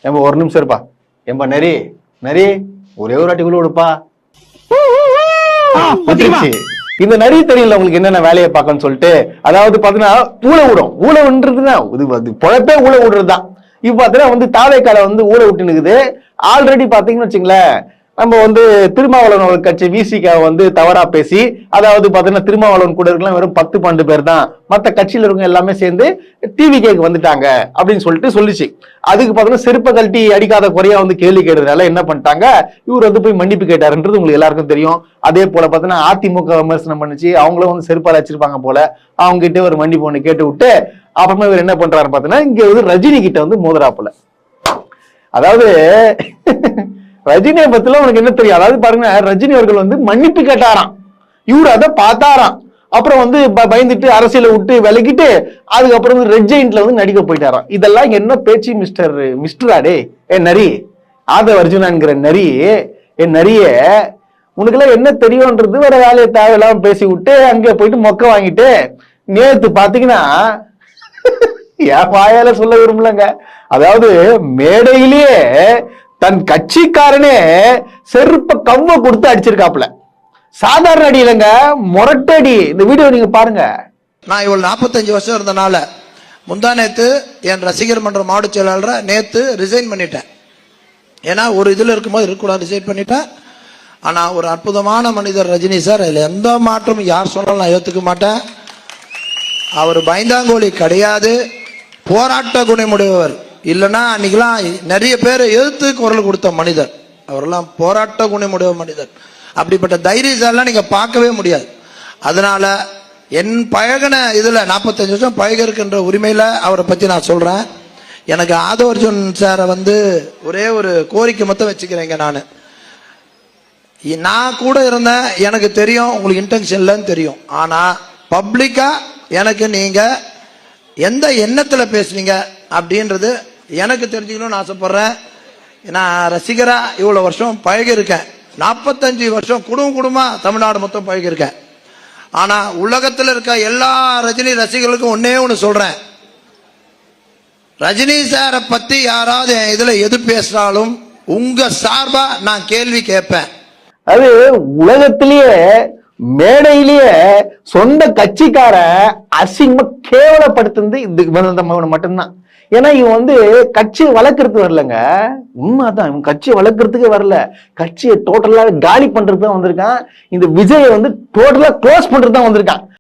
ஏன்பா ஒரு நிமிஷம் இருப்பா. ஏன்பா நரி நரி ஒரே ஒரு வாட்டி உள்ள விடுப்பா. இந்த நரி தெரியல உங்களுக்கு என்னென்ன வேலையை பார்க்கணும்னு சொல்லிட்டு. அதாவது பாத்தீங்கன்னா ஊழ விடும். ஊழன்றதுன்னா பொழப்பே ஊழ விடுறதுதான். இப்ப பாத்தீங்கன்னா வந்து தாவேக்கால வந்து ஊழ விட்டு நிக்குது. ஆல்ரெடி பாத்தீங்கன்னு வச்சுங்களேன், நம்ம வந்து திருமாவளவன் கட்சி விசிக வந்து தவறா பேசி, அதாவது பாத்தீங்கன்னா திருமாவளவன் கூட இருக்கலாம் வெறும் 10-12 பேர் தான், மத்த கட்சியில இருக்க எல்லாமே சேர்ந்து டிவிகேக்கு வந்துட்டாங்க அப்படின்னு சொல்லிட்டு சொல்லிச்சு. அதுக்கு பாத்தீங்கன்னா செருப்ப கழட்டி அடிக்காத குறையா வந்து கேள்வி கேட்டதுனால என்ன பண்ணிட்டாங்க, இவர் வந்து போய் மன்னிப்பு கேட்டாருன்றது உங்களுக்கு எல்லாருக்கும் தெரியும். அதே போல பாத்தீங்கன்னா அதிமுக விமர்சனம் பண்ணிச்சு, அவங்களும் வந்து செருப்பால வச்சிருப்பாங்க போல, அவங்க கிட்ட ஒரு மன்னிப்பு ஒண்ணு கேட்டு விட்டு அப்புறமா இவர் என்ன பண்றாரு பாத்தீங்கன்னா இங்க வந்து ரஜினி கிட்ட வந்து மோதுறாப்புல. அதாவது ரஜினியை பத்தில உனக்கு என்ன தெரியும்? அதாவது பாருங்க, ரஜினி அவர்கள் வந்து மன்னிப்பு கேட்டாராம், இவரு அதை பார்த்தாராம், அப்புறம் வந்து பயந்துட்டு அரசியலை விட்டு விலகிட்டு அதுக்கப்புறம் ரெட் ஜெயின்ட்ல வந்து நடிக்க போயிட்டாராம். இதெல்லாம் என்ன பேச்சு மிஸ்டராடே? நரி ஆதவ அர்ஜுனான்கிற நரி, நரிய உனக்கு எல்லாம் என்ன தெரியும்ன்றது வேற வேலையை தேவையில்லாம பேசி விட்டு அங்க போயிட்டு மொக்க வாங்கிட்டு நேத்து பாத்தீங்கன்னா என் வாயால சொல்ல விரும்பலங்க. அதாவது மேடையிலேயே தன் கட்சிக்காரனே செருப்ப கவ்வ கொடுத்து அடிச்சிருக்காப்ல. சாதாரண அடி இல்லைங்க, முரட்டடி. இந்த வீடியோ நீங்க பாருங்க. நான் இவ்வளவு 45 வருஷம் இருந்தனால முந்தா நேத்து என் ரசிகர் மன்ற மாவட்ட செயலாளரை நேத்து ரிசைன் பண்ணிட்டேன். ஏன்னா ஒரு இதுல இருக்கும்போது இருக்கக்கூடாது, ரிசைன் பண்ணிட்டேன். ஆனா ஒரு அற்புதமான மனிதர் ரஜினி சார், இதுல எந்த மாற்றமும் யார் சொன்னாலும் நான் ஏத்துக்க மாட்டேன். அவர் பயந்தாங்கோலி கிடையாது, போராட்ட குணமுடையவர். இல்லைன்னா அன்னைக்கெல்லாம் நிறைய பேரை எதிர்த்து குரல் கொடுத்த மனிதர். அவரெல்லாம் போராட்ட குணமுடைய மனிதர். அப்படிப்பட்ட தைரியசாலாம் நீங்க பார்க்கவே முடியாது. அதனால என் பழகின இதுல 45 வருஷம் பழகிருக்கின்ற உரிமையில அவரை பத்தி நான் சொல்றேன். எனக்கு ஆதவ அர்ஜுன் சாரை வந்து ஒரே ஒரு கோரிக்கை மட்டும் வச்சுக்கிறேங்க. நான் கூட இருந்தேன், எனக்கு தெரியும் உங்களுக்கு இன்டென்ஷன் இல்லைன்னு தெரியும். ஆனா பப்ளிக்கா எனக்கு நீங்க எந்த எண்ணத்துல பேசுனீங்க அப்படின்றது எனக்கு தெரிஞ்சுக்கணும்னு ஆசைப்படுறேன். நான் ரசிகரா இவ்வளவு வருஷம் பழகி இருக்கேன். 45 வருஷம் குடும்பமா தமிழ்நாடு மொத்தம் பழகி இருக்கேன். ஆனா உலகத்துல இருக்க எல்லா ரஜினி ரசிகர்களுக்கும் ஒன்னே ஒண்ணு சொல்றேன், ரஜினி சாரை பத்தி யாராவது இதுல எது பேசினாலும் உங்க சார்பா நான் கேள்வி கேட்பேன். அது உலகத்திலேயே மேடையிலேயே சொந்த கட்சிக்கார அசிங்கமா கேவலப்படுத்துறது இது மட்டும்தான். ஏன்னா இவன் வந்து கட்சியை வளர்க்கறதுக்கு வரலங்க. உண்மைதான், இவன் கட்சியை வளர்க்கறதுக்கு வரல, கட்சியை டோட்டலா காலி பண்றதுக்கு தான் வந்திருக்கான். இந்த விஜயை வந்து டோட்டலா க்ளோஸ் பண்றது தான் வந்திருக்கான்.